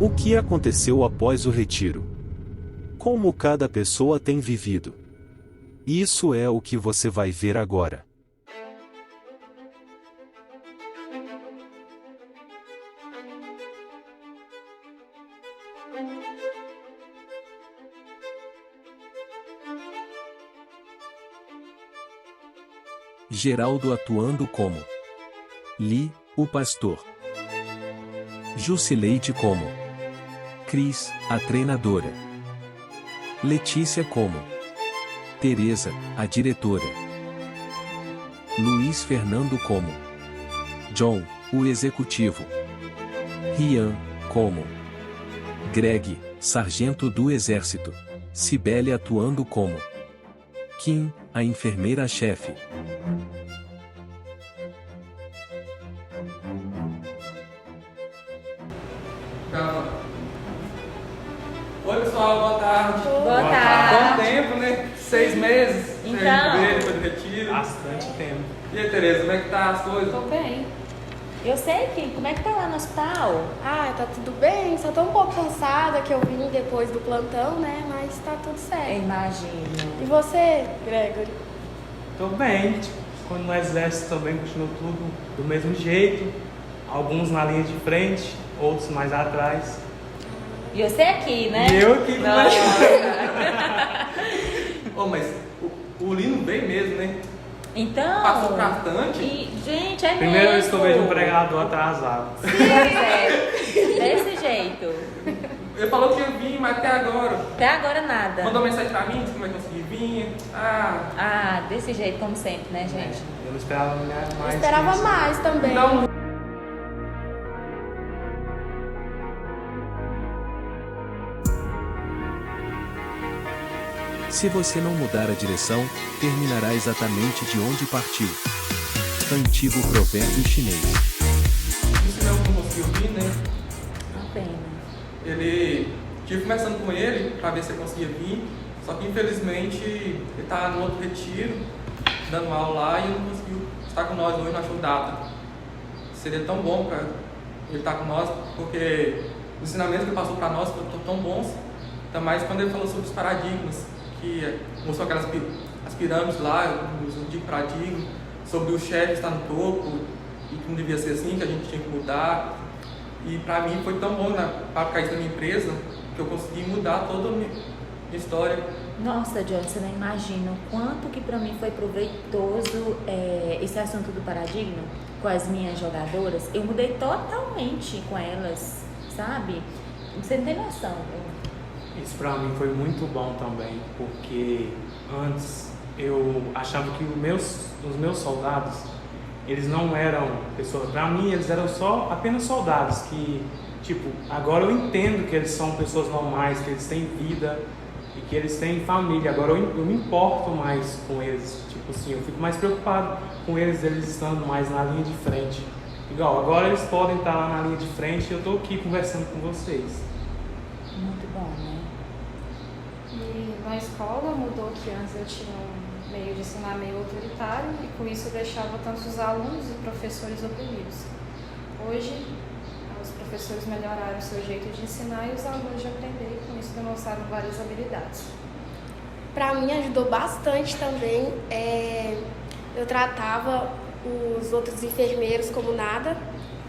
O que aconteceu após o retiro? Como cada pessoa tem vivido? Isso é o que você vai ver agora. Geraldo atuando como Li, o pastor. Jusileide como Cris, a treinadora. Letícia como Teresa, a diretora. Luiz Fernando como John, o executivo. Rian, como Greg, sargento do exército. Cibele atuando como Kim, a enfermeira-chefe. Oi pessoal, boa tarde. Boa tarde. Quanto tempo, né? 6 meses. Então. Depois do retiro. Bastante tempo. E aí, Tereza, como é que tá as coisas? Tô bem. Eu sei que, como é que tá lá no hospital? Ah, tá tudo bem, só tô um pouco cansada que eu vim depois do plantão, né? Mas tá tudo certo. Imagino. E você, Gregory? Tô bem, quando no exército também continua tudo do mesmo jeito. Alguns na linha de frente, outros mais atrás. E você aqui, né? E eu aqui com Nossa. Ô, mas o Lino veio mesmo, né? Então. Passou bastante. Gente, é Primeira vez mesmo. que eu vejo um pregador atrasado. Pois é. Desse jeito. Ele falou que ia vir, mas até agora. Até agora nada. Mandou mensagem pra mim, disse que não vai conseguir vir. Ah, desse jeito, como sempre, né, gente? Eu não esperava mais. Eu esperava disso. mais também. Não. Se você não mudar a direção, terminará exatamente de onde partiu. Antigo provérbio chinês. Disse que não conseguiu vir, né? Uma pena. Ele. Tive conversando com ele pra ver se ele conseguia vir. Só que infelizmente ele tá no outro retiro, dando aula lá e ele não conseguiu estar com nós hoje, não achou data. Seria tão bom pra ele estar com nós, porque os ensinamentos que ele passou pra nós foram tão bons. Ainda mais quando ele falou sobre os paradigmas, que mostrou aquelas as pirâmides lá, os antigos paradigmas, sobre o chefe estar no topo e que não devia ser assim, que a gente tinha que mudar. E pra mim foi tão bom para cair na minha empresa que eu consegui mudar toda a minha história. Nossa, John, você não imagina o quanto que pra mim foi proveitoso esse assunto do paradigma com as minhas jogadoras. Eu mudei totalmente com elas, sabe? Você não tem noção. Isso pra mim foi muito bom também, porque antes eu achava que os meus soldados, eles não eram pessoas, pra mim eles eram apenas soldados, que tipo, agora eu entendo que eles são pessoas normais, que eles têm vida e que eles têm família. Agora eu me importo mais com eles, tipo assim, eu fico mais preocupado com eles estando mais na linha de frente. Igual, agora eles podem estar lá na linha de frente e eu tô aqui conversando com vocês. Muito bom, né? E na escola mudou que antes eu tinha um meio de ensinar meio autoritário e com isso eu deixava tanto os alunos e professores oprimidos. Hoje, os professores melhoraram o seu jeito de ensinar e os alunos de aprender e com isso demonstraram várias habilidades. Pra mim ajudou bastante também. Eu tratava os outros enfermeiros como nada,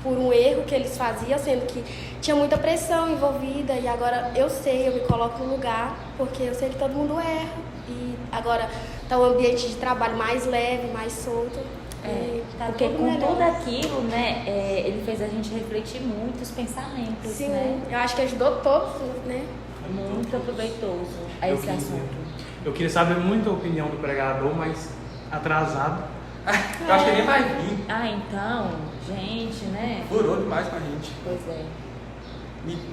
por um erro que eles faziam, sendo que tinha muita pressão envolvida e agora eu me coloco no lugar, porque eu sei que todo mundo erra e agora tá um ambiente de trabalho mais leve, mais solto. Porque com tudo aquilo, né, ele fez a gente refletir muito os pensamentos, Sim, né? eu acho que ajudou todos, né? Muito proveitoso a esse assunto. Eu queria saber muito a opinião do pregador, mas atrasado. Eu acho que ele nem vai vir. Ah, então, gente, né? Furou demais com a gente. Pois é.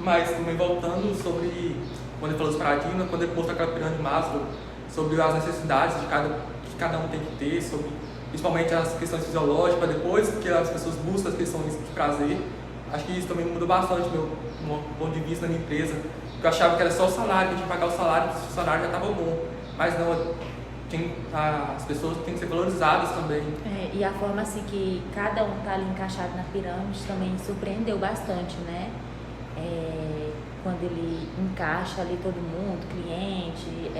Mas também voltando sobre quando ele falou dos paradigmas, quando ele mostrou aquela pirâmide de Maslow, sobre as necessidades que cada um tem que ter, sobre principalmente as questões fisiológicas, depois que as pessoas buscam as questões de prazer. Acho que isso também mudou bastante meu ponto de vista na minha empresa. Porque eu achava que era só o salário, que a gente pagar o salário, que o salário já estava bom. Mas não, as pessoas têm que ser valorizadas também. E a forma assim que cada um tá ali encaixado na pirâmide também surpreendeu bastante, né? quando ele encaixa ali todo mundo, cliente,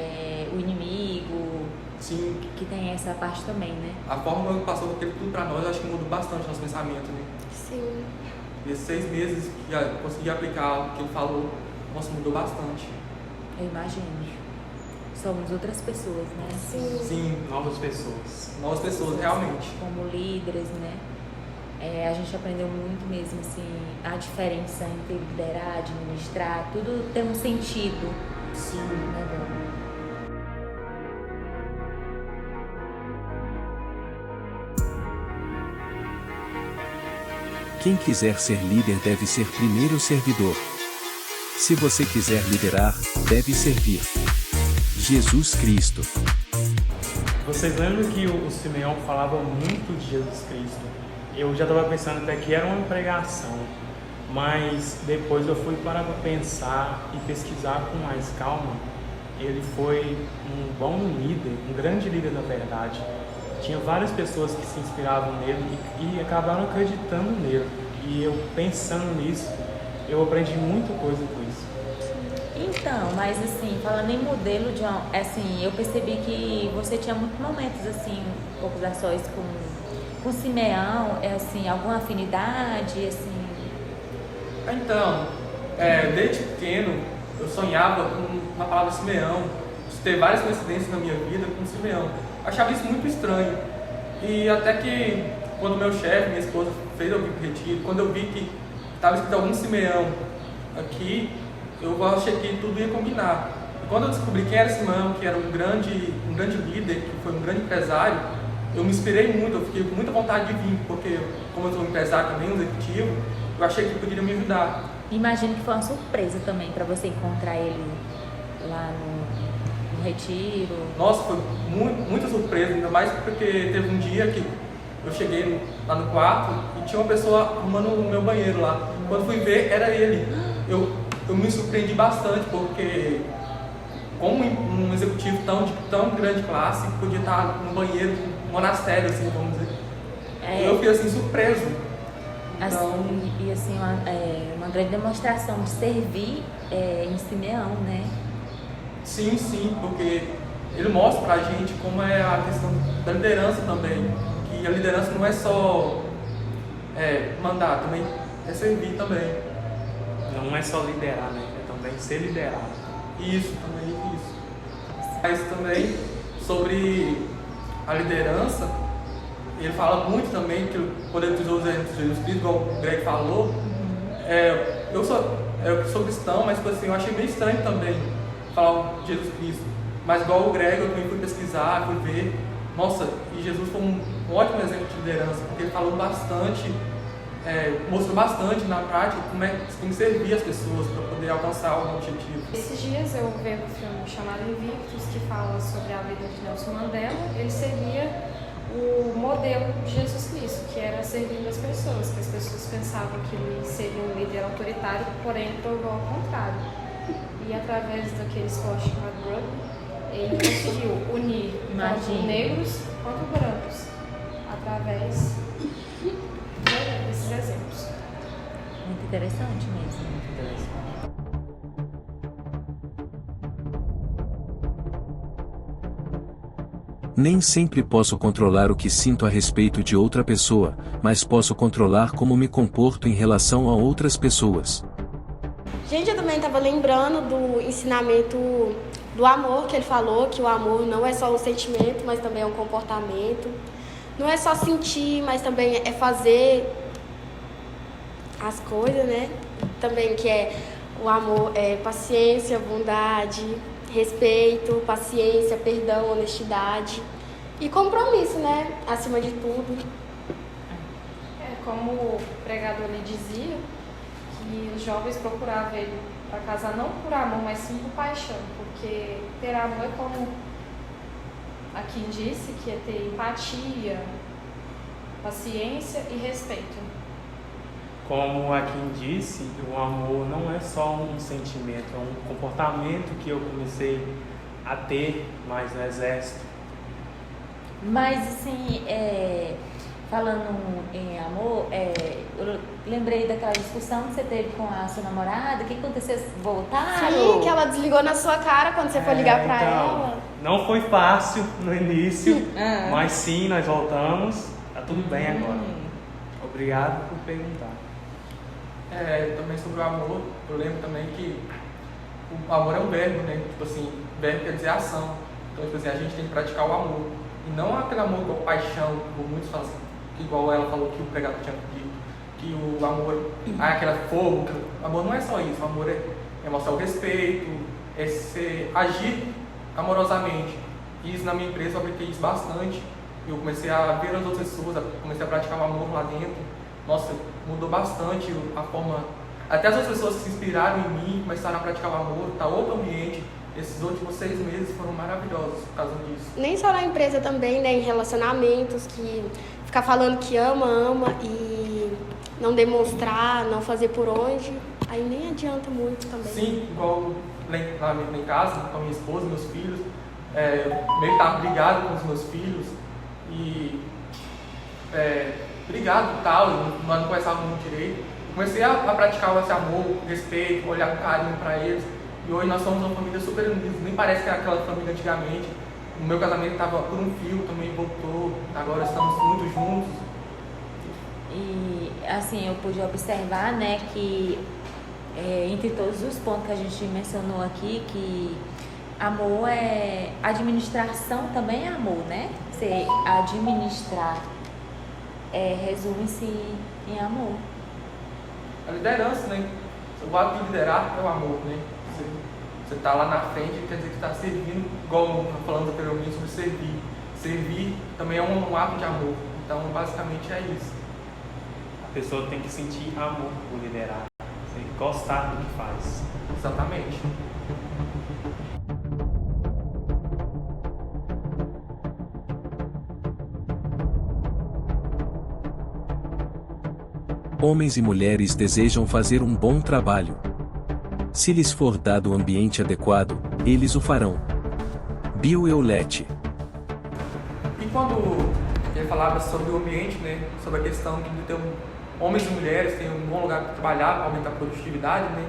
o inimigo, Sim, que tem essa parte também, né? a forma que passou aquele tudo pra nós, eu acho que mudou bastante nosso pensamento, né? Sim. E esses 6 meses que eu consegui aplicar o que ele falou, nossa, mudou bastante. Eu imagino. Somos outras pessoas, né? Sim. Sim, Novas pessoas. novas pessoas, realmente. Como líderes, né? A gente aprendeu muito mesmo, assim, a diferença entre liderar, administrar, tudo tem um sentido, Sim. né, Dona? Quem quiser ser líder deve ser primeiro servidor. Se você quiser liderar, deve servir. Jesus Cristo. Vocês lembram que o Simeão falava muito de Jesus Cristo? Eu já estava pensando até que era uma pregação, mas depois eu fui parar para pensar e pesquisar com mais calma. Ele foi um bom líder, um grande líder na verdade. Tinha várias pessoas que se inspiravam nele e acabaram acreditando nele. E eu pensando nisso, eu aprendi muita coisa com isso. Então, mas assim, falando em modelo, John, assim, eu percebi que você tinha muitos momentos, assim, um pouco da sós com o Simeão, assim, alguma afinidade, assim... Então, desde pequeno, eu sonhava com uma palavra Simeão, ter várias coincidências na minha vida com o Simeão. Eu achava isso muito estranho. E até que, quando meu chefe, minha esposa, fez eu vir pro retiro, quando eu vi que estava escrito algum Simeão aqui, eu achei que tudo ia combinar. E quando eu descobri quem era Simeão, que era um grande líder, que foi um grande empresário, eu me inspirei muito, eu fiquei com muita vontade de vir, porque como eu sou um empresário também, um executivo, eu achei que poderia me ajudar. Imagino que foi uma surpresa também para você encontrar ele lá no retiro. Nossa, foi muita surpresa, ainda mais porque teve um dia que eu cheguei lá no quarto e tinha uma pessoa arrumando o meu banheiro lá. Quando fui ver, era ele. Eu me surpreendi bastante, porque como um executivo tão grande classe, podia estar no banheiro, um monastério, assim, vamos dizer. Eu fiquei assim, surpreso. Então, Assim, e assim, uma grande demonstração de servir em Simeão, né? sim, porque ele mostra pra gente como é a questão da liderança também. Que a liderança não é só mandar, também é servir também. Não é só liderar, né? É também ser liderado. Isso, também isso. Mas também sobre a liderança, ele fala muito também que quando ele usou os exemplos de Jesus Cristo, igual o Greg falou, eu sou cristão, mas tipo assim, eu achei meio estranho também falar de Jesus Cristo. Mas igual o Greg, eu também fui pesquisar, fui ver. Nossa, e Jesus foi um ótimo exemplo de liderança, porque ele falou bastante, mostrou bastante na prática como é que tem que servir as pessoas para poder alcançar algum objetivo. Esses dias eu vendo um filme chamado Invictus, que fala sobre a vida de Nelson Mandela. Ele seria o modelo de Jesus Cristo, que era servindo as pessoas, que as pessoas pensavam que ele seria um líder autoritário, porém provou ao contrário. E através daquele esporte chamado rugby, ele conseguiu unir tanto negros quanto brancos, através desses exemplos. Muito interessante mesmo. Nem sempre posso controlar o que sinto a respeito de outra pessoa, mas posso controlar como me comporto em relação a outras pessoas. Gente, eu também estava lembrando do ensinamento do amor que ele falou, que o amor não é só um sentimento, mas também é um comportamento. Não é só sentir, mas também é fazer as coisas, né? Também que o amor é paciência, bondade, respeito, paciência, perdão, honestidade e compromisso, né? Acima de tudo. Como o pregador lhe dizia, que os jovens procuravam ele para casar não por amor, mas sim por paixão, porque ter amor é como aqui disse, que é ter empatia, paciência e respeito. Como a Kim disse, o amor não é só um sentimento, é um comportamento que eu comecei a ter mais no exército. Mas assim, falando em amor, eu lembrei daquela discussão que você teve com a sua namorada. O que aconteceu? Voltaram? Sim, que ela desligou na sua cara quando você foi ligar pra então, ela. Não foi fácil no início, Ah. mas sim, nós voltamos. Tá tudo bem agora. Obrigado por perguntar. Também sobre o amor, eu lembro também que o amor é um verbo, né? Tipo assim, verbo quer dizer ação. Então, tipo assim, a gente tem que praticar o amor. E não aquele amor igual paixão, como muitos falam assim, igual ela falou que o pregador tinha dito, que o amor é aquele fogo. O amor não é só isso, o amor é mostrar o respeito, agir amorosamente. E isso na minha empresa eu apliquei isso bastante. Eu comecei a ver as outras pessoas, comecei a praticar o amor lá dentro. Nossa, mudou bastante a forma. Até as outras pessoas se inspiraram em mim, começaram a praticar o amor, tá outro ambiente. Esses últimos 6 meses foram maravilhosos por causa disso. Nem só na empresa também, né? Em relacionamentos, que ficar falando que ama e não demonstrar, não fazer por onde, aí nem adianta muito também. Sim, igual lá em casa, com a minha esposa, meus filhos, eu meio que estava brigado com os meus filhos e brigado e tal, nós não conversávamos muito direito. Eu comecei a praticar esse amor, respeito, olhar com carinho para eles. E hoje nós somos uma família super unida, nem parece que era aquela família antigamente. O meu casamento estava por um fio, também voltou, agora estamos muito juntos. E assim, eu pude observar, né, que entre todos os pontos que a gente mencionou aqui, que amor administração também é amor, né? Você administrar resume-se em amor. A liderança, né? O ato de liderar é o amor, né? Você está lá na frente, quer dizer que está servindo, igual falando anteriormente sobre servir. Servir também é um ato de amor. Então, basicamente é isso. A pessoa tem que sentir amor por liderar, tem que gostar do que faz. Exatamente. Homens e mulheres desejam fazer um bom trabalho. Se lhes for dado o ambiente adequado, eles o farão. Bill Hewlett. E quando ele falava sobre o ambiente, né, sobre a questão de ter homens e mulheres terem um bom lugar para trabalhar, para aumentar a produtividade, né?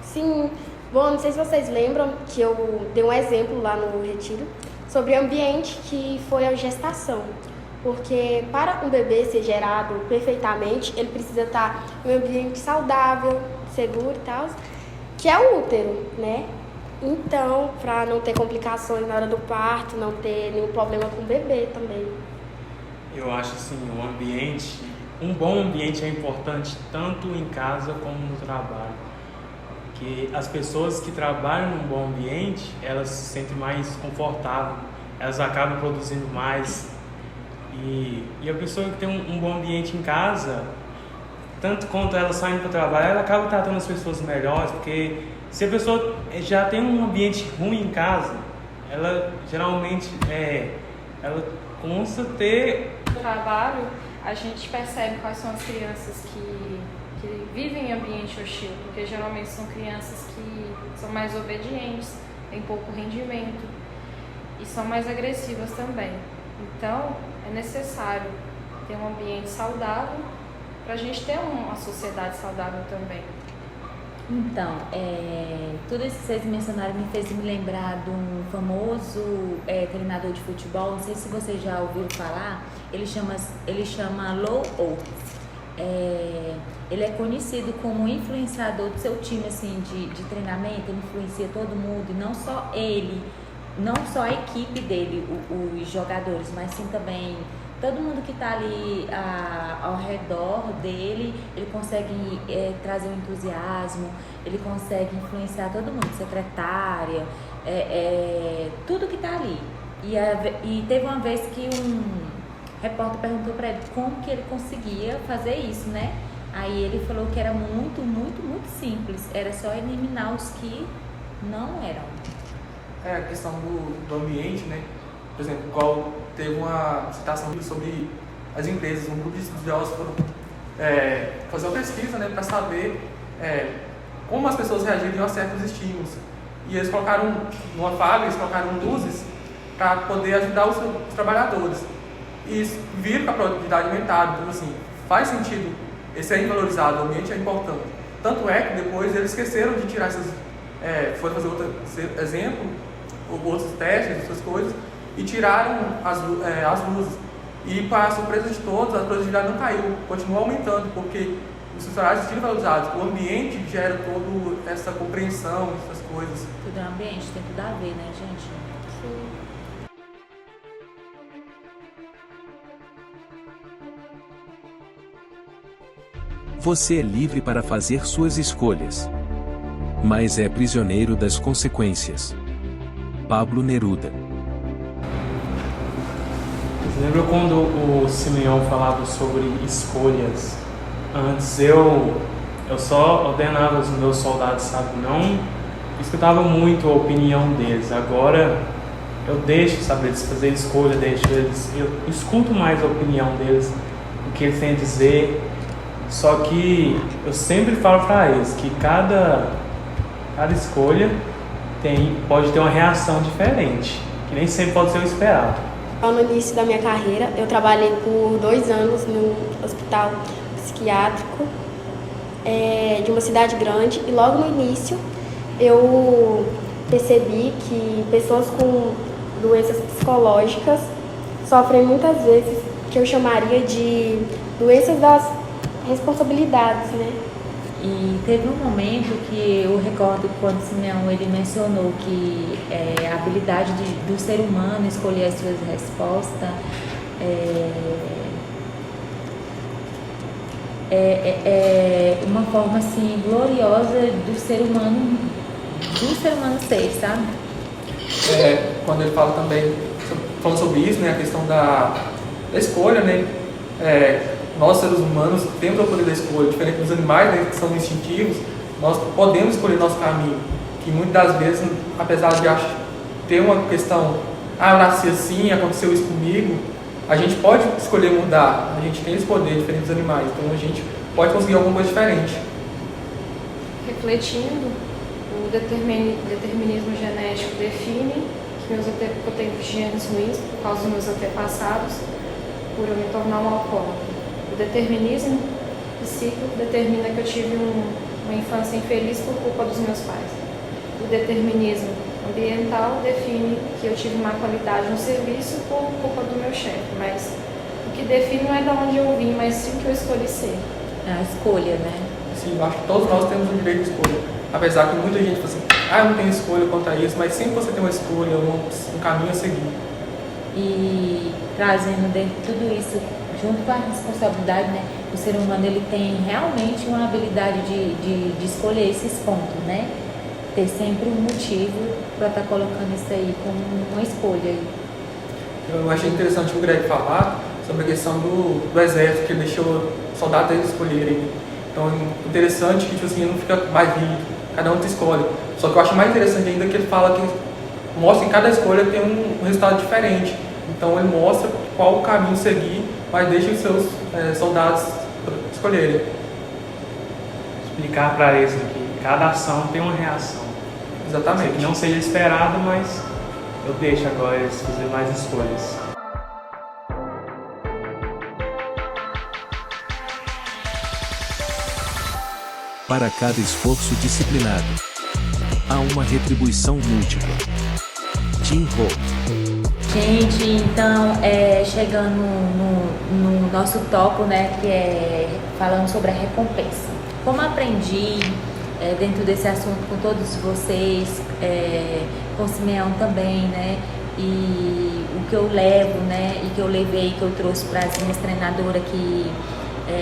Sim. Bom, não sei se vocês lembram que eu dei um exemplo lá no retiro sobre ambiente que foi a gestação. Porque para um bebê ser gerado perfeitamente, ele precisa estar em um ambiente saudável, seguro e tal, que é o útero, né? Então, para não ter complicações na hora do parto, não ter nenhum problema com o bebê também. Eu acho assim, um bom ambiente é importante tanto em casa como no trabalho. Porque as pessoas que trabalham num bom ambiente, elas se sentem mais confortáveis, elas acabam produzindo mais. E a pessoa que tem um bom ambiente em casa, tanto quanto ela saindo para o trabalho, ela acaba tratando as pessoas melhores, porque se a pessoa já tem um ambiente ruim em casa, ela geralmente ela começa a ter... No trabalho, a gente percebe quais são as crianças que vivem em ambiente hostil, porque geralmente são crianças que são mais obedientes, têm pouco rendimento e são mais agressivas também. Então, é necessário ter um ambiente saudável para a gente ter uma sociedade saudável também. Então, tudo isso que vocês mencionaram me fez me lembrar de um famoso treinador de futebol, não sei se vocês já ouviram falar, ele chama Lou Holtz. Ele é conhecido como influenciador do seu time assim, de treinamento, ele influencia todo mundo, e não só ele, não só a equipe dele, os jogadores, mas sim também todo mundo que está ali ao redor dele. Ele consegue trazer um entusiasmo, ele consegue influenciar todo mundo, secretária, tudo que está ali. E teve uma vez que um repórter perguntou para ele como que ele conseguia fazer isso, né? Aí ele falou que era muito, muito, muito simples, era só eliminar os que não eram. A questão do ambiente, né? Por exemplo, igual teve uma citação sobre as empresas, um grupo de estudiosos foram fazer uma pesquisa, né, para saber como as pessoas reagiriam a certos estímulos. E eles colocaram, numa fábrica, eles colocaram luzes para poder ajudar os trabalhadores. e viram que a produtividade aumentava. Então, assim, faz sentido esse aí valorizado, o ambiente é importante. Tanto é que depois eles esqueceram de tirar essas, foram fazer outro exemplo, outros testes, essas coisas, e tiraram as luzes. E para a surpresa de todos, a produtividade não caiu, continuou aumentando, porque os funcionários estão valorizados, o ambiente gera toda essa compreensão, essas coisas. Tudo é ambiente, tem tudo a ver, né, gente? Sim. Você é livre para fazer suas escolhas, mas é prisioneiro das consequências. Pablo Neruda. Você lembra quando o Simeão falava sobre escolhas? Antes eu só ordenava os meus soldados, sabe? Não escutava muito a opinião deles. Agora eu deixo, sabe, eles fazer escolha, eu escuto mais a opinião deles, o que eles têm a dizer. Só que eu sempre falo para eles que cada escolha pode ter uma reação diferente, que nem sempre pode ser o esperado. No início da minha carreira, eu trabalhei por 2 anos no hospital psiquiátrico de uma cidade grande, e logo no início eu percebi que pessoas com doenças psicológicas sofrem muitas vezes que eu chamaria de doenças das responsabilidades, né? E teve um momento que eu recordo quando o Simeão ele mencionou que a habilidade do ser humano escolher as suas respostas é uma forma assim gloriosa do ser humano ser, sabe? Quando ele fala também, falando sobre isso, né, a questão da escolha, né, nós seres humanos temos o poder da escolha, diferente dos animais, né, que são instintivos, nós podemos escolher nosso caminho, que muitas das vezes, apesar de ter uma questão, eu nasci assim, aconteceu isso comigo, a gente pode escolher mudar, a gente tem esse poder diferente dos animais, então a gente pode conseguir alguma coisa diferente. Refletindo, o determinismo genético define que eu tenho genes ruins por causa dos meus antepassados, por eu me tornar um alcoólatra. O determinismo psíquico determina que eu tive uma infância infeliz por culpa dos meus pais. O determinismo ambiental define que eu tive má qualidade no serviço por culpa do meu chefe, mas o que define não é de onde eu vim, mas sim o que eu escolhi ser. É a escolha, né? Sim, eu acho que todos nós temos o direito de escolha. Apesar que muita gente fala assim, eu não tenho escolha quanto a isso, mas sempre você tem uma escolha, um caminho a seguir. E trazendo dentro de tudo isso, junto com a responsabilidade, né? O ser humano ele tem realmente uma habilidade de escolher esses pontos, né? Ter sempre um motivo para estar colocando isso aí como uma escolha. Eu achei interessante o Greg falar sobre a questão do exército, que ele deixou soldados eles escolherem. Então, interessante que, tipo assim, não fica mais rígido, cada um escolhe. Só que eu acho mais interessante ainda que ele fala que mostra que cada escolha tem um resultado diferente. Então, ele mostra qual o caminho seguir, mas deixa os seus soldados escolherem. Explicar para eles que cada ação tem uma reação. Exatamente. Que não seja esperado, mas eu deixo agora eles fazerem mais escolhas. Para cada esforço disciplinado, há uma retribuição múltipla. Jim Rohn. Gente, então, chegando no nosso tópico, né, que é falando sobre a recompensa. Como aprendi dentro desse assunto com todos vocês, com o Simeão também, né, e o que eu levo, né, e que eu levei, que eu trouxe para as minhas treinadoras, que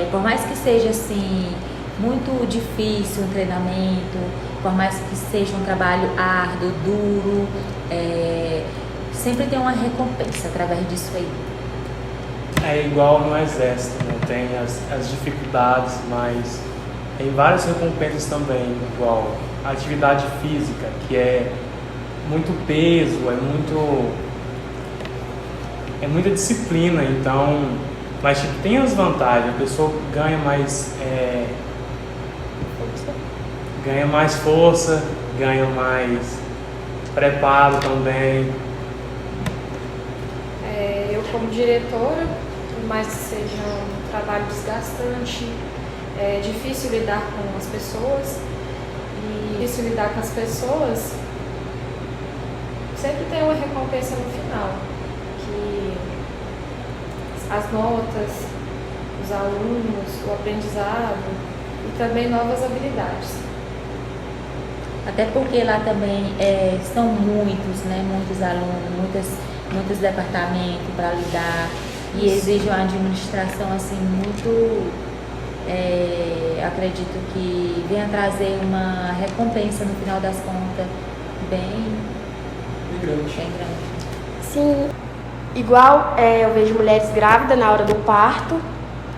por mais que seja assim, muito difícil um treinamento, por mais que seja um trabalho árduo, duro, sempre tem uma recompensa através disso aí. É igual no exército, né? Tem as dificuldades, mas tem várias recompensas também, igual a atividade física, que é muito peso, é muita disciplina, então, mas tipo, tem as vantagens, a pessoa ganha mais força, ganha mais preparo também. Eu, como diretora, por mais que seja um trabalho desgastante, é difícil lidar com as pessoas. E difícil lidar com as pessoas, sempre tem uma recompensa no final, que as notas, os alunos, o aprendizado e também novas habilidades. Até porque lá também são muitos, né? Muitos alunos, muitos departamentos para lidar e exige uma administração assim muito, acredito que venha trazer uma recompensa no final das contas bem grande. Sim, igual eu vejo mulheres grávidas na hora do parto,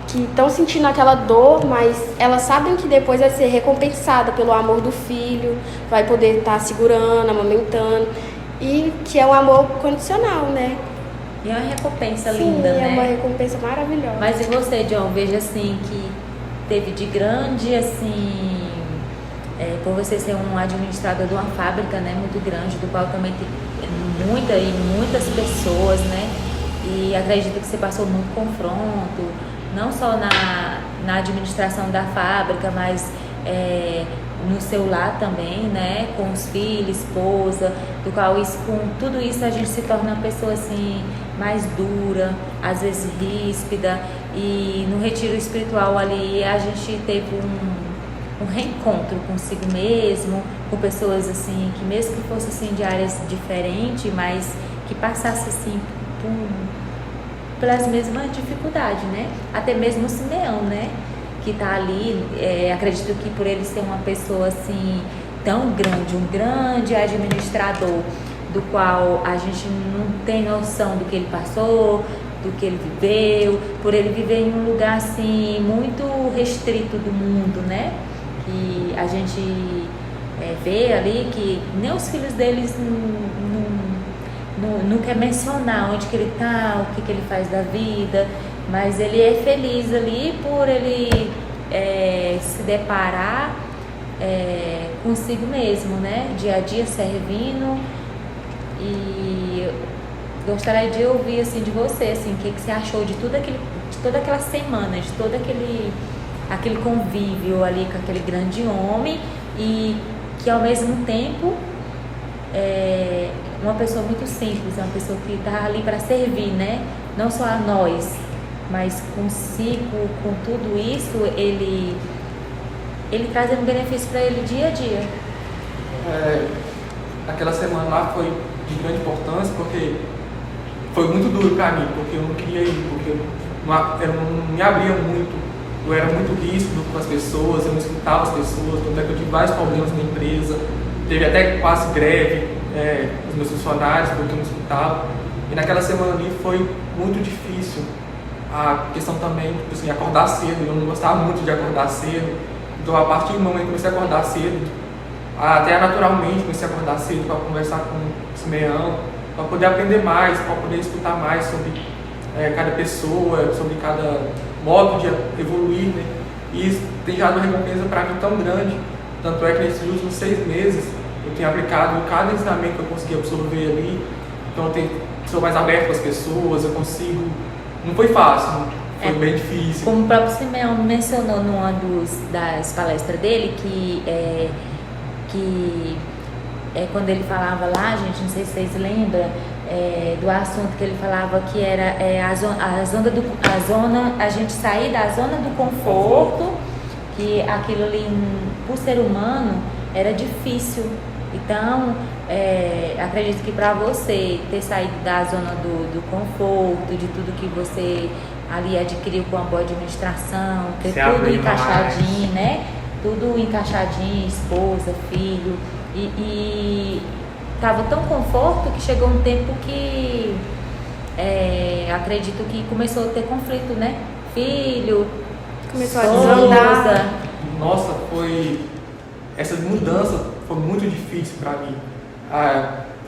que estão sentindo aquela dor, mas elas sabem que depois vai ser recompensada pelo amor do filho, vai poder estar segurando, amamentando, e que é um amor condicional, né? E é uma recompensa Sim, linda, né? É uma recompensa maravilhosa. Mas e você, John? Veja assim que teve de grande, assim, por você ser um administrador de uma fábrica, né, muito grande, do qual também tem muitas pessoas, né? E acredito que você passou muito confronto, não só na administração da fábrica, mas no seu lar também, né, com os filhos, esposa, do qual com tudo isso a gente se torna uma pessoa assim mais dura, às vezes ríspida, e no retiro espiritual ali a gente teve um reencontro consigo mesmo, com pessoas assim que mesmo que fosse assim de áreas diferentes, mas que passasse assim pelas mesmas dificuldades, né? Até mesmo o Simeão, né? Que tá ali, acredito que por ele ser uma pessoa assim tão grande, um grande administrador, do qual a gente não tem noção do que ele passou, do que ele viveu, por ele viver em um lugar assim muito restrito do mundo, né? Que a gente vê ali que nem os filhos deles não quer mencionar onde que ele tá, o que ele faz da vida, mas ele é feliz ali por ele se deparar consigo mesmo, né? Dia a dia servindo. E gostaria de ouvir assim de você, assim, o que você achou de toda aquela semana, de todo aquele convívio ali com aquele grande homem, e que ao mesmo tempo uma pessoa muito simples, uma pessoa que está ali para servir, né? Não só a nós, mas consigo, com tudo isso, ele trazendo benefício para ele dia a dia. Aquela semana lá foi de grande importância, porque foi muito duro para mim, porque eu não queria ir, porque eu não me abria muito, eu era muito ríspido com as pessoas, eu não escutava as pessoas, tanto é que eu tive vários problemas na empresa, teve até quase greve dos meus funcionários, porque eu não escutava, e naquela semana ali foi muito difícil. A questão também, tipo assim, acordar cedo, eu não gostava muito de acordar cedo, então a partir do momento que comecei a acordar cedo, até naturalmente comecei a acordar cedo para conversar com o Simeão, para poder aprender mais, para poder escutar mais sobre cada pessoa, sobre cada modo de evoluir, né? E isso tem gerado uma recompensa para mim tão grande, tanto é que nesses últimos 6 meses eu tenho aplicado cada ensinamento que eu consegui absorver ali, então eu sou mais aberto com as pessoas, eu consigo. Não foi fácil, foi bem difícil. Como o próprio Simeão mencionou numa das palestras dele, que quando ele falava lá, gente, não sei se vocês lembram, do assunto que ele falava que era a gente sair da zona do conforto, que aquilo ali, por ser humano, era difícil. Então, acredito que para você ter saído da zona do conforto, de tudo que você ali adquiriu com a boa administração, ter tudo encaixadinho, né? Tudo encaixadinho, esposa, filho, e tava tão conforto que chegou um tempo que acredito que começou a ter conflito, né? Filho, começou esposa. a desandar. Nossa, essa mudança foi muito difícil para mim.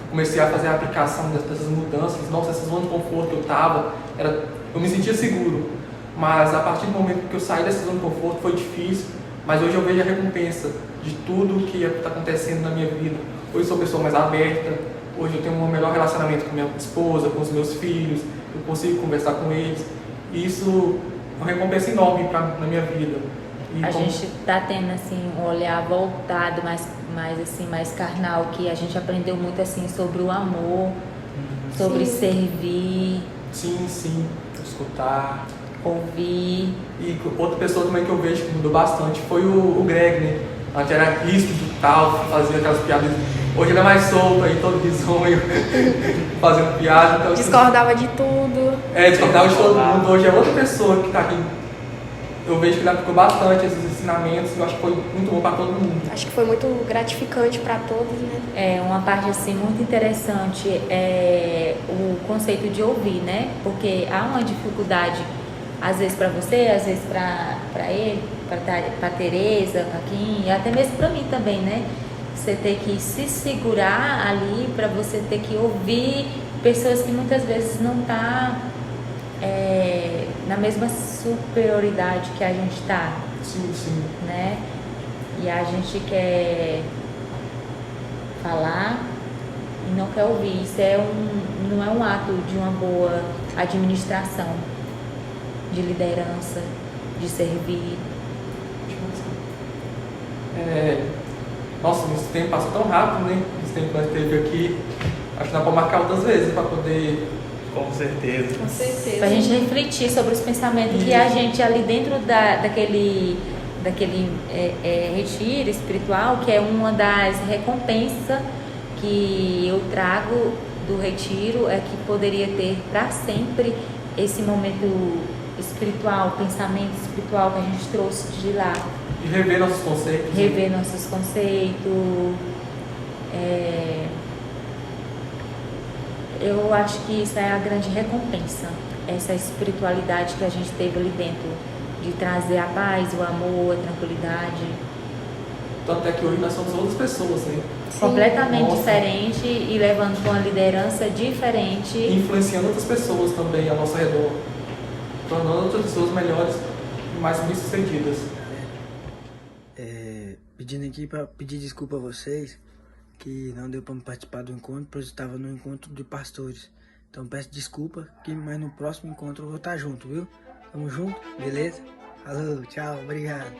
Comecei a fazer a aplicação dessas mudanças. Nossa, essa zona de conforto que eu tava, eu me sentia seguro, mas a partir do momento que eu saí dessa zona de conforto foi difícil. Mas hoje eu vejo a recompensa de tudo que está acontecendo na minha vida. Hoje eu sou uma pessoa mais aberta, hoje eu tenho um melhor relacionamento com minha esposa, com os meus filhos. eu consigo conversar com eles. E isso é uma recompensa enorme na minha vida. E a gente tá tendo assim um olhar voltado mais carnal, que a gente aprendeu muito assim sobre o amor, sobre servir, sim, Escutar. ouvir. E outra pessoa também que eu vejo que mudou bastante foi o Greg, né? Antes era ríspido e tal, fazia aquelas piadas. Hoje ele é mais solto aí, todo risonho, fazendo piada. Então, Discordava de tudo. discordava de todo mundo. Hoje é outra pessoa que tá aqui. Eu vejo que ele aplicou bastante esses ensinamentos e eu acho que foi muito bom para todo mundo. Acho que foi muito gratificante para todos, né? É uma parte assim muito interessante é o conceito de ouvir, né? Porque há uma dificuldade às vezes para você, às vezes para ele, para Tereza, para Kim, e até mesmo para mim também, né? Você ter que se segurar ali para você ter que ouvir pessoas que muitas vezes não tá na mesma superioridade que a gente tá, Sim. né? E a gente quer falar e não quer ouvir. Isso não é um ato de uma boa administração, de liderança, de servir. Nossa, esse tempo passa tão rápido, né? Esse tempo que nós teve aqui. Acho que dá para marcar outras vezes para poder. Com certeza. Com certeza. Pra gente refletir sobre os pensamentos que a gente ali dentro daquele retiro espiritual, que é uma das recompensas que eu trago do retiro, é que poderia ter para sempre esse momento espiritual, pensamento espiritual que a gente trouxe de lá. E rever nossos conceitos. Rever nossos conceitos. Eu acho que isso é a grande recompensa, essa espiritualidade que a gente teve ali dentro, de trazer a paz, o amor, a tranquilidade. Tanto é que hoje nós somos outras pessoas, né? Completamente diferente e levando com uma liderança diferente. E influenciando outras pessoas também ao nosso redor. Tornando outras pessoas melhores e mais bem-sucedidas. Pedindo aqui para pedir desculpa a vocês, que não deu para participar do encontro, pois eu estava no encontro de pastores. Então peço desculpa, mas no próximo encontro eu vou estar junto, viu? Tamo junto, beleza? Alô, tchau, obrigado.